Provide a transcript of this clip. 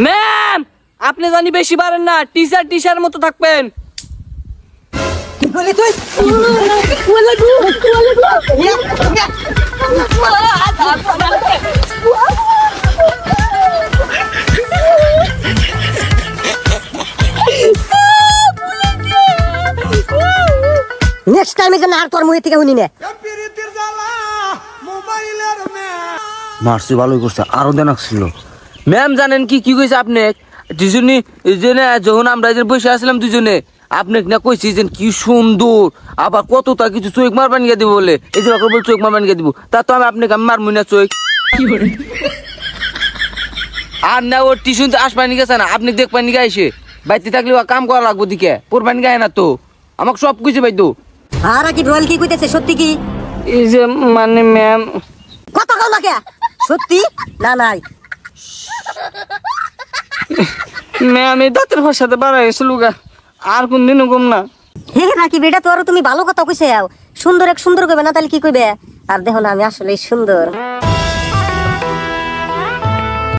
Ma'am আপনি জানি বেশি পারেন না, টিচার মতো থাকবেন। কি বলি তুই? নেক্সট টাইমে যেন আর তোর মুখ থেকে শুনি না। মারছি ভালোই করছে, আরো দেন ছিল। ম্যাম জানেন কি কি কইছে আপনি? দুজনে যখন আমরা বসে আসলাম দুজনে, আপনি না কইছি যে কি সুন্দর, আবার কতটা কিছু চোখ মারবান গিয়ে দিব বলে, এই যে বল চোখ মারবান গিয়ে দিব, তা তো আমি আপনাকে মারমু না চোখ। আর না ও টিউশন আসবানি গেছে না, আপনি দেখবেন গিয়ে এসে বাইতে থাকলে কাম করা লাগবো দিকে, পড়বান গায়ে না তো আমাকে সব কিছু বাইতো। আর কি রোল কি কইতেছে সত্যি কি? এই যে মানে ম্যাম কথা কও না কে? সত্যি না নাই? ম্যাম এই দাঁতের ভাষাতে বাড়া গেছিল গা, আর কোনদিনও কম না। হে নাকি বেটা, তোর তুমি ভালো কথা কইছে, সুন্দর এক সুন্দর কইবে না তাহলে কি কইবে? আর দেখো না আমি আসলে সুন্দর।